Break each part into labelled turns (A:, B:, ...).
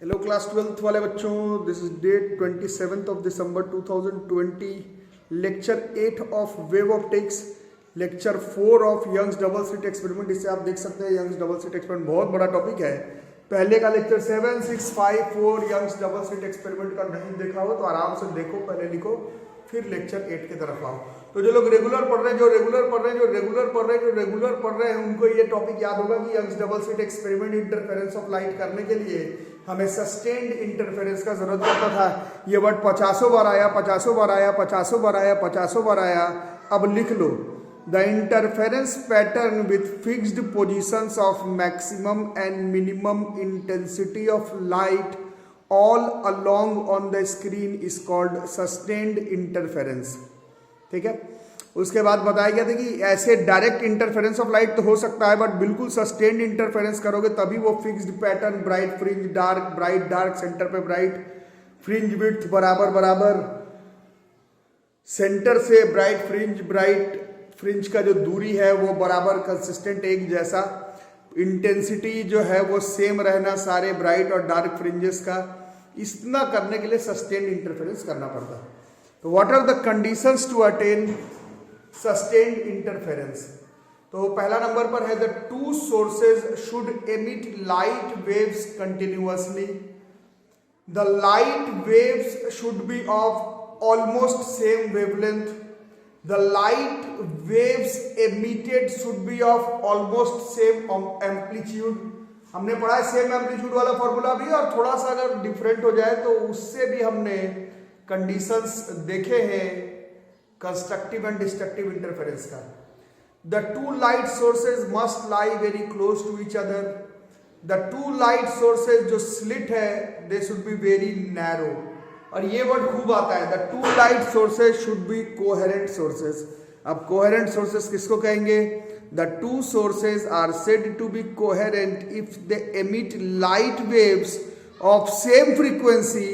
A: Hello class 12th वाले बच्चों, this is date 27th of December 2020, lecture 8 of wave optics, lecture 4 of Young's double slit experiment. इससे आप देख सकते हैं यंग्स डबल स्लिट एक्सपेरिमेंट बहुत बड़ा टॉपिक है। पहले का lecture 7, 6, 5, 4 Young's double slit experiment का नहीं देखा हो तो आराम से देखो, पहले लिखो, फिर लेक्चर 8 की तरफ आओ। तो जो लोग रेगुलर पढ़ रहे हैं, जो रेगुलर पढ़ रहे हैं उनको ये टॉपिक याद होगा कि Young's double slit experiment interference of light करने के लिए हमें सस्टेन्ड इंटरफेरेंस का जरूरत पड़ता था। ये वर्ड 50 बार आया, 50 बार आया, 50 बार आया, 50 बार आया। अब लिख लो, the interference pattern with fixed positions of maximum and minimum intensity of light all along on the screen is called sustained interference. ठीक है, उसके बाद बताया गया था कि ऐसे डायरेक्ट इंटरफेरेंस ऑफ लाइट तो हो सकता है, बट बिल्कुल सस्टेन्ड इंटरफेरेंस करोगे तभी वो fixed pattern, bright fringe, dark bright dark, centre पे ब्राइट, फ्रिंज विड्थ बराबर बराबर, सेंटर से ब्राइट फ्रिंज का जो दूरी है वो बराबर कंसिस्टेंट एक जैसा, इंटेंसिटी जो है वो सेम रहना सारे ब्राइट और डार्क फ्रिंजेस का। इतना करने के लिए सस्टेन्ड इंटरफेरेंस करना पड़ता है। तो what are the conditions to attain sustained interference? तो पहला नंबर पर है the two sources should emit light waves continuously. The light waves should be of almost same wavelength. The light waves emitted should be of almost same amplitude. हमने पढ़ा है same amplitude वाला formula भी, और थोड़ा सा अगर डिफरेंट हो जाए तो उससे भी हमने कंडीशंस देखे हैं कंस्ट्रक्टिव एंड डिस्ट्रक्टिव इंटरफेरेंस का। The two light sources must lie very close to each other. The two light sources जो स्लिट है they should be very narrow. और ये वर्ड खूब आता है, the two light sources should be coherent sources. अब coherent sources किसको कहेंगे? The two sources are said to be coherent if they emit light waves of same frequency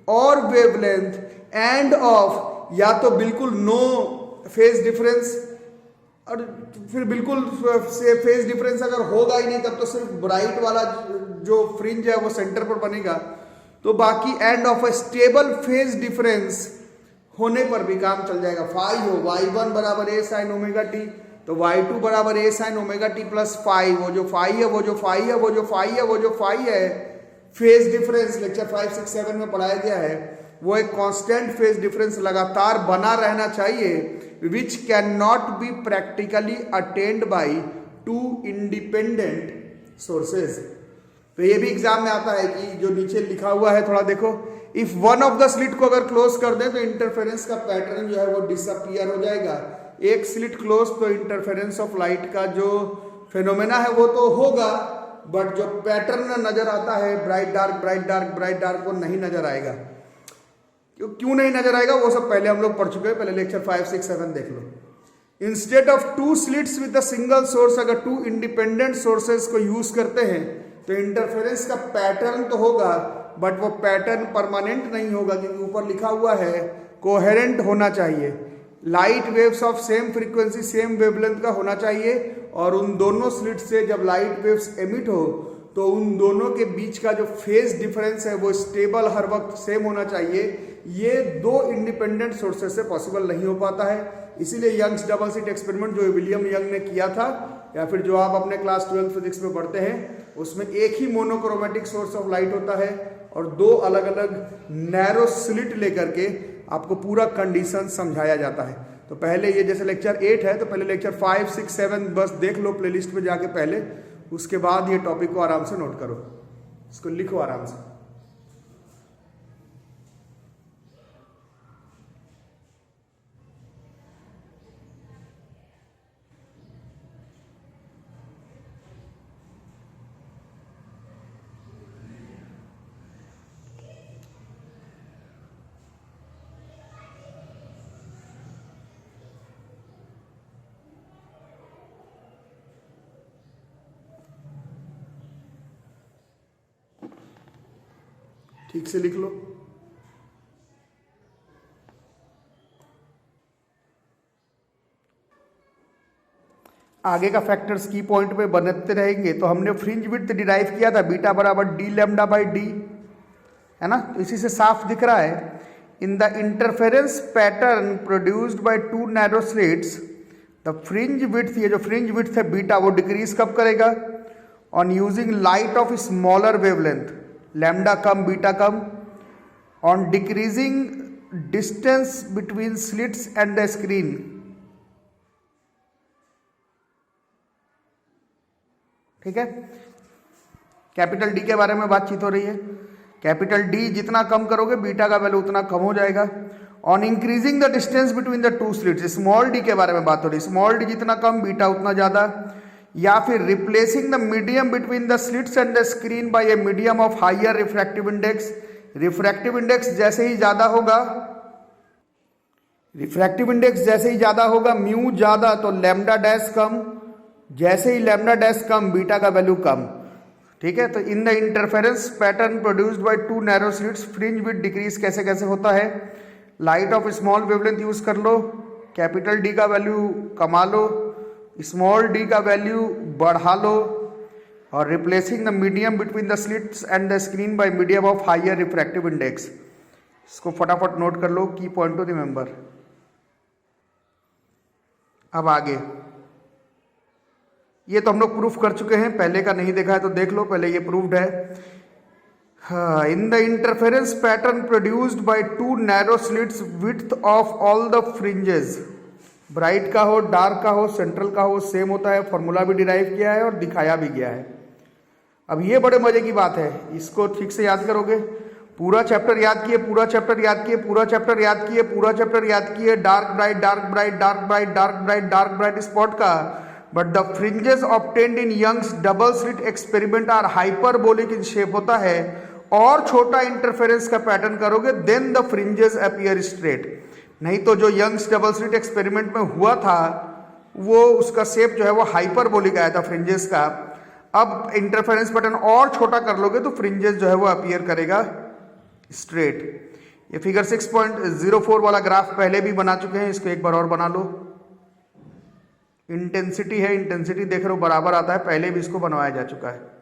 A: और wavelength end of, या तो बिल्कुल नो फेज डिफरेंस, और फिर बिल्कुल से फेज डिफरेंस अगर होगा ही नहीं तब तो सिर्फ ब्राइट वाला जो फ्रिंज है वो सेंटर पर बनेगा, तो बाकी end of a stable phase difference होने पर भी काम चल जाएगा। फाई हो y1 बराबर a sin ओमेगा टी, तो y2 बराबर a sin omega t plus phi. वो जो फाई है, वो जो फाई है, वो जो फाई है, वो जो फाई है, फेज डिफरेंस लेक्चर 5, 6, 7 में पढ़ाया गया है, वो एक कांस्टेंट फेज डिफरेंस लगातार बना रहना चाहिए, which can not be practically attend by two independent sources. तो ये भी एग्जाम में आता है कि जो नीचे लिखा हुआ है थोड़ा देखो, if one of the slit को अगर क्लोज कर दें तो इंटरफेरेंस का पैटर्न जो है वो डिसअपियर हो जाएगा। एक स्लिट क्लोज तो इंटरफेरेंस ऑफ लाइट का जो फेनोमेना है वो तो होगा, बट जो पैटर्न नजर आता है ब्राइट डार्क वो नहीं नजर आएगा। क्यों नहीं नजर आएगा वो सब पहले हम लोग पढ़ चुके हैं, पहले लेक्चर 5, 6, 7 देख लो। Instead of two slits with a single source, अगर टू इंडिपेंडेंट सोर्सेज को यूज करते हैं तो इंटरफेरेंस का पैटर्न तो होगा, बट वो पैटर्न परमानेंट नहीं होगा, क्योंकि ऊपर लिखा हुआ है कोहेरेंट होना चाहिए। Light waves of same frequency same wavelength का होना चाहिए, और उन दोनों स्लिट से जब लाइट वेव्स एमिट हो तो उन दोनों के बीच का जो फेज डिफरेंस है वो स्टेबल हर वक्त सेम होना चाहिए। ये दो इंडिपेंडेंट सोर्सेज से पॉसिबल नहीं हो पाता है। इसीलिए यंग्स डबल स्लिट एक्सपेरिमेंट जो विलियम यंग ने किया था, या फिर जो आप अपने क्लास 12 फिजिक्स में पढ़ते हैं, उसमें एक ही मोनोक्रोमेटिक सोर्स ऑफ लाइट होता है और दो अलग अलग नैरो स्लिट लेकर के आपको पूरा कंडीशन समझाया जाता है। तो पहले ये जैसे लेक्चर 8 है तो पहले लेक्चर 5, 6, 7 बस देख लो प्लेलिस्ट में जाके पहले, उसके बाद ये टॉपिक को आराम से नोट करो, इसको लिखो आराम से। ठीक से लिख लो। आगे का फैक्टर्स की पॉइंट पे बनते रहेंगे। तो हमने फ्रिंज विड्थ डिराइव किया था बीटा बराबर डी लैम्डा बाई डी, है ना, तो इसी से साफ दिख रहा है। इन the interference pattern produced by two narrow slits the fringe width, ये जो फ्रिंज विड्थ है बीटा, वो डिक्रीज कब करेगा? On using light of smaller wavelength, lambda come beta come, on decreasing distance between slits and the screen. ठीक है, capital D के बारे में बातचीत हो रही है। कैपिटल डी जितना कम करोगे बीटा का वैल्यू उतना कम हो जाएगा। On increasing the distance between the two slits, small D के बारे में बात हो रही है। स्मॉल डी जितना कम बीटा उतना ज्यादा। या फिर replacing the medium between the slits and the screen by a medium of higher refractive index. Refractive index जैसे ही ज्यादा होगा, रिफ्रैक्टिव इंडेक्स जैसे ही ज्यादा होगा, म्यू ज्यादा तो लैम्डा डैश कम, जैसे ही लैम्डा डैश कम बीटा का वैल्यू कम। ठीक है, तो in the interference pattern produced by two narrow slits fringe width decrease कैसे कैसे होता है? Light of small wavelength use कर लो, कैपिटल डी का वैल्यू कमा लो, स्मॉल डी का वैल्यू बढ़ा लो, और replacing the medium between the slits and the screen by medium of higher refractive index. इसको फटाफट नोट कर लो, की पॉइंट टू रिमेंबर। अब आगे, ये तो हम लोग प्रूफ कर चुके हैं, पहले का नहीं देखा है तो देख लो, पहले ये प्रूव्ड है। इन the interference pattern produced by two narrow slits width of all the fringes, bright का हो डार्क का हो सेंट्रल का हो सेम होता है। फॉर्मूला भी डिराइव किया है और दिखाया भी गया है। अब ये बड़े मजे की बात है, इसको ठीक से याद करोगे। पूरा चैप्टर याद किए, पूरा चैप्टर याद किए, पूरा चैप्टर याद किए, पूरा चैप्टर याद किए, dark bright dark bright dark bright dark bright dark bright spot का। But the fringes obtained in Young's double slit experiment are hyperbolic in shape होता है, और छोटा इंटरफेरेंस का पैटर्न करोगे then the fringes appear straight. नहीं तो जो यंग्स डबल स्लिट एक्सपेरिमेंट में हुआ था वो उसका शेप जो है वो हाइपरबोलिक आया था फ्रिंजेस का। अब इंटरफेरेंस पैटर्न और छोटा कर लोगे तो फ्रिंजेस जो है वो अपीयर करेगा स्ट्रेट। ये फिगर 6.04 वाला ग्राफ पहले भी बना चुके हैं, इसको एक बार और बना लो। इंटेंसिटी है, इंटेंसिटी देख रहे हो बराबर आता है, पहले भी इसको बनवाया जा चुका है।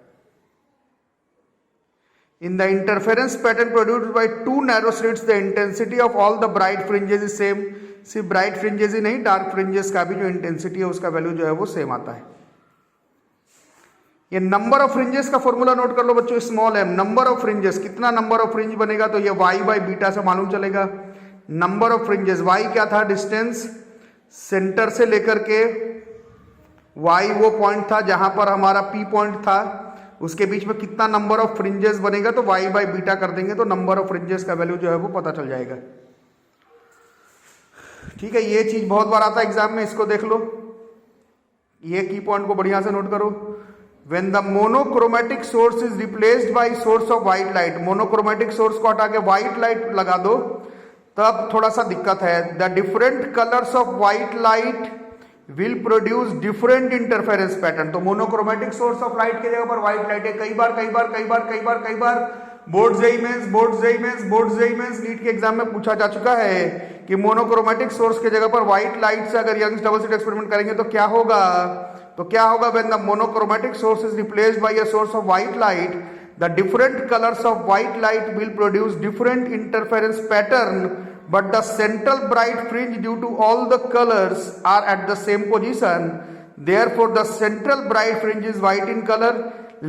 A: इन the interference pattern produced by two narrow slits the intensity of all the bright fringes is same. सिर्फ ब्राइट फ्रिंजेस ही नहीं, डार्क फ्रिंजेस का भी जो इंटेंसिटी है उसका वैल्यू जो है वो सेम आता है। ये नंबर ऑफ फ्रिंजेस का फॉर्मूला नोट कर लो बच्चों, small m. Number of fringes, कितना नंबर ऑफ फ्रिंज बनेगा तो ये वाई बाई बीटा से मालूम चलेगा। नंबर ऑफ फ्रिंजेस, वाई क्या था? डिस्टेंस सेंटर से लेकर के, वाई वो पॉइंट था जहां पर हमारा पी पॉइंट था, उसके बीच में कितना नंबर ऑफ फ्रिंजेस बनेगा तो वाई बाई बीटा कर देंगे तो नंबर ऑफ फ्रिंजेस का वैल्यू जो है वो पता चल जाएगा। ठीक है, ये चीज बहुत बार आता है एग्जाम में, इसको देख लो। ये की पॉइंट को बढ़िया से नोट करो। When the monochromatic source is replaced by source of white light, monochromatic source को हटा के व्हाइट लाइट लगा दो तब थोड़ा सा दिक्कत है। The different colors of white light will produce different interference pattern। तो मोनोक्रोमेटिक सोर्स ऑफ लाइट की जगह पर व्हाइट लाइट है। कई बार बोर्ड जेईई मेंस नीट के एग्जाम में पूछा जा चुका है कि मोनोक्रोमेटिक सोर्स की जगह पर व्हाइट लाइट से अगर यंग्स डबल स्लिट एक्सपेरिमेंट करेंगे तो क्या होगा? When the monochromatic source is replaced by a source of white light, the different colors of white light will produce different interference pattern, but the central bright fringe due to all the colors are at the same position, therefore the central bright fringe is white in color।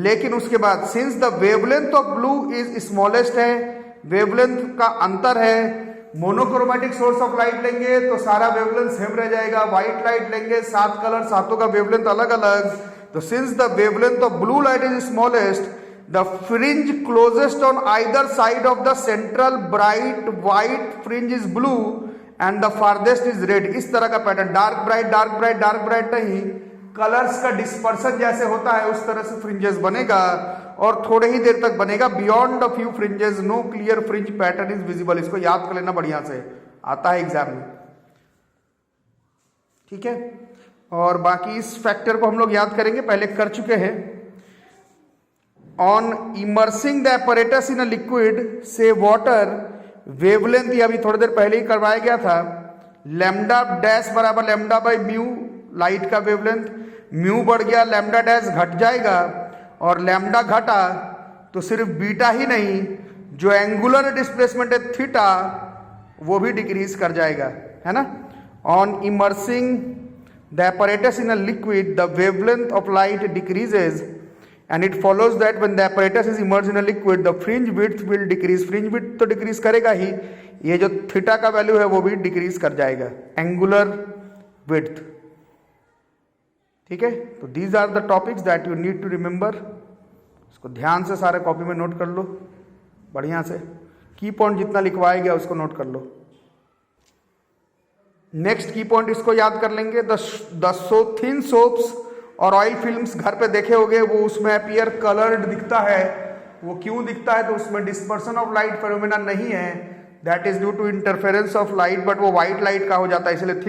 A: लेकिन उसके बाद since the wavelength of blue is smallest है, wavelength का अंतर है, monochromatic source of light लेंगे तो सारा वेवलेंथ सेम रह जाएगा। व्हाइट लाइट लेंगे, 7 कलर, सातों का वेवलेंथ अलग अलग। तो since the wavelength of blue light is smallest, the fringe closest on either side of the central bright white fringe is blue and the farthest is red. इस तरह का pattern, dark bright नहीं, colours का dispersion जैसे होता है उस तरह से फ्रिंजेस बनेगा और थोड़े ही देर तक बनेगा। Beyond a few fringes no clear fringe pattern is visible. इसको याद कर लेना बढ़िया से, आता है एग्जाम में। ठीक है, और बाकी इस फैक्टर को हम लोग याद करेंगे, पहले कर चुके हैं। On immersing the apparatus in a liquid से वाटर, वेवलेंथ ये अभी थोड़ी देर पहले ही करवाया गया था। लैम्डा डैश बराबर लैम्डा बाई म्यू, लाइट का वेवलेंथ। म्यू बढ़ गया, लैम्डा डैश घट जाएगा, और लैम्डा घटा तो सिर्फ बीटा ही नहीं जो एंगुलर डिस्प्लेसमेंट है थीटा वो भी डिक्रीज कर जाएगा, है ना। On immersing the apparatus in a liquid, the wavelength of light decreases and it follows that when the apparatus is immersed in a liquid, the fringe width will decrease. fringe width तो decrease करेगा ही, ये जो theta का value है वो भी decrease कर जाएगा, एंगुलर विड्थ। ठीक है, तो these are the topics that you need to remember. इसको ध्यान से सारे कॉपी में नोट कर लो, बढ़िया से की पॉइंट जितना लिखवाया गया उसको नोट कर लो। नेक्स्ट की पॉइंट इसको याद कर लेंगे, द थिन सोप्स और ऑयल फिल्म्स घर पे देखे होंगे, वो उसमें अपीयर कलर्ड दिखता है। वो क्यों दिखता है, तो उसमें डिस्पर्सन ऑफ लाइट फेनोमेना नहीं है, that is due to interference of light, but वो व्हाइट लाइट का हो जाता है, इसलिए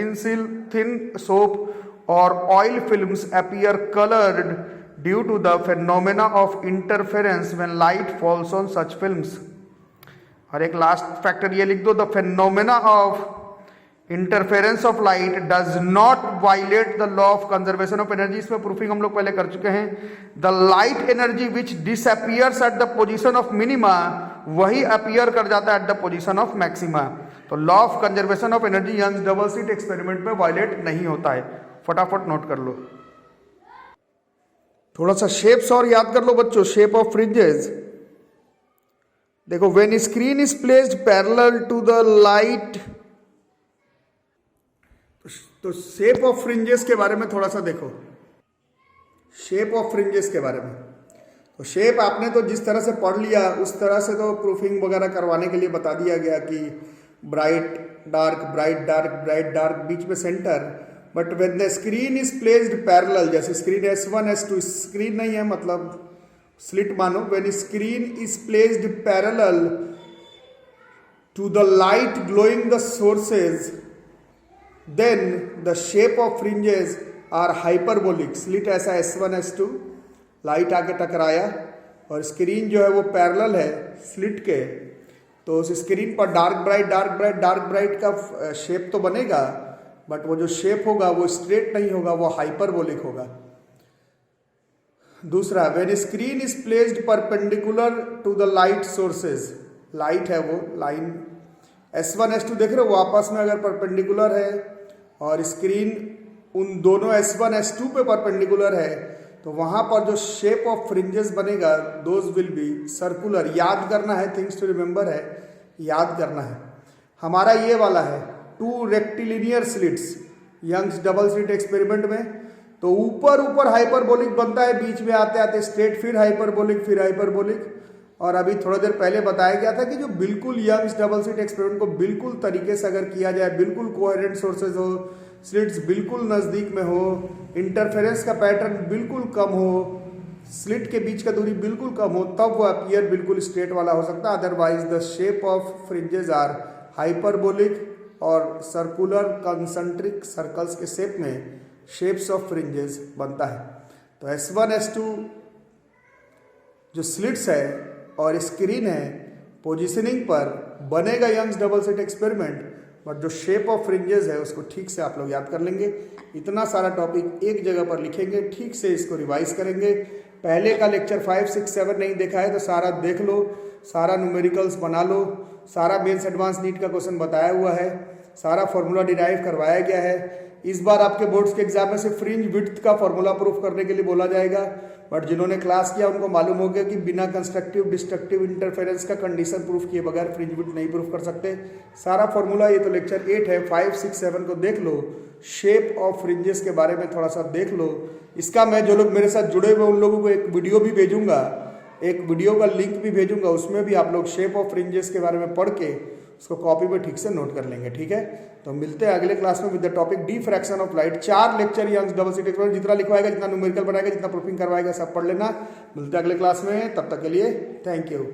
A: थिन सोप और oil films appear coloured due to the phenomena of interference when light falls on such films. और एक लास्ट फैक्टर ये लिख दो, the phenomena of interference of light does not violate the law of conservation of energy. इसमें proofing हम लोग पहले कर चुके हैं। The light energy which disappears at the position of minima वही अपीयर कर जाता है at the position of maxima. तो law of conservation of energy Young's double slit experiment में वायलेट नहीं होता है। फटाफट नोट कर लो। थोड़ा सा शेप्स और याद कर लो बच्चों, शेप ऑफ फ्रिंजेस। देखो, when screen is placed parallel to the light, तो शेप ऑफ फ्रिंजेस के बारे में थोड़ा सा देखो, शेप ऑफ फ्रिंजेस के बारे में। तो शेप आपने तो जिस तरह से पढ़ लिया उस तरह से तो प्रूफिंग वगैरह करवाने के लिए बता दिया गया कि bright dark bright dark bright dark, बीच में centre. But when the screen is placed parallel, जैसे स्क्रीन S1 S2 स्क्रीन नहीं है, मतलब स्लिट मानो, when screen is placed parallel to the light glowing the sources, then the shape of fringes are hyperbolic। Slit ऐसा S1 S2, light आके टकराया और screen जो है वो पैरेलल है स्लिट के, तो उस स्क्रीन पर डार्क ब्राइट का शेप तो बनेगा, बट वो जो शेप होगा वो स्ट्रेट नहीं होगा, वो हाइपरबोलिक होगा। दूसरा, when screen is placed perpendicular to the light sources, light है वो लाइन S1 S2 देख रहे हो, वो आपस में अगर परपेंडिकुलर है और स्क्रीन उन दोनों S1 S2 पे परपेंडिकुलर है, तो वहां पर जो शेप ऑफ फ्रिंजेस बनेगा दोज विल बी सर्कुलर। याद करना है, थिंग्स टू रिमेंबर है, याद करना है। हमारा ये वाला है 2 rectilinear slits Young's double slit experiment में, तो ऊपर हाइपरबोलिक बनता है, बीच में आते आते स्ट्रेट, फिर हाइपरबोलिक। और अभी थोड़ा देर पहले बताया गया था कि जो बिल्कुल यंग्स डबल स्लिट एक्सपेरिमेंट को बिल्कुल तरीके से अगर किया जाए, बिल्कुल कोहेरेंट सोर्सेज हो, स्लिट्स बिल्कुल नज़दीक में हो, इंटरफेरेंस का पैटर्न बिल्कुल कम हो, स्लिट के बीच का दूरी बिल्कुल कम हो, तब वो अपीयर बिल्कुल स्ट्रेट वाला हो सकता है। Otherwise the shape of fringes are hyperbolic और सर्कुलर कंसेंट्रिक सर्कल्स के शेप में शेप्स ऑफ फ्रिंजेस बनता है। तो S1 S2 जो स्लिट्स है और स्क्रीन है, पोजीशनिंग पर बनेगा Young's double slit experiment, but जो शेप ऑफ फ्रिंजेस है उसको ठीक से आप लोग याद कर लेंगे। इतना सारा टॉपिक एक जगह पर लिखेंगे, ठीक से इसको रिवाइज करेंगे। पहले का लेक्चर 5 6 7 नहीं देखा है तो सारा देख लो, सारा न्यूमेरिकल्स बना लो, सारा मेंस एडवांस नीट का क्वेश्चन बताया हुआ है, सारा फॉर्मूला डिराइव करवाया गया है। इस बार आपके बोर्ड्स के एग्जाम में से फ्रिंज विड्थ का फॉर्मूला प्रूफ करने के लिए बोला जाएगा, बट जिन्होंने क्लास किया उनको मालूम हो गया कि बिना कंस्ट्रक्टिव डिस्ट्रक्टिव इंटरफेरेंस का कंडीशन प्रूफ किए बगैर फ्रिंज विड्थ नहीं प्रूफ कर सकते। सारा फॉर्मूला, ये तो लेक्चर 8 है, 5 6 7 को देख लो, शेप ऑफ फ्रिंजेस के बारे में थोड़ा सा देख लो। इसका मैं जो लोग मेरे साथ जुड़े हुए उन लोगों को एक वीडियो भी भेजूंगा, एक वीडियो का लिंक भी भेजूंगा, उसमें भी आप लोग शेप ऑफ फ्रिंजेस के बारे में पढ़ के उसको कॉपी में ठीक से नोट कर लेंगे। ठीक है, तो मिलते हैं अगले क्लास में with the topic diffraction of light. 4 lecture Young's double slit experiment, जितना लिखवाएगा, जितना न्यूमेरिकल बनाएगा, जितना प्रूफिंग करवाएगा, सब पढ़ लेना। मिलते हैं अगले क्लास में, तब तक के लिए थैंक यू।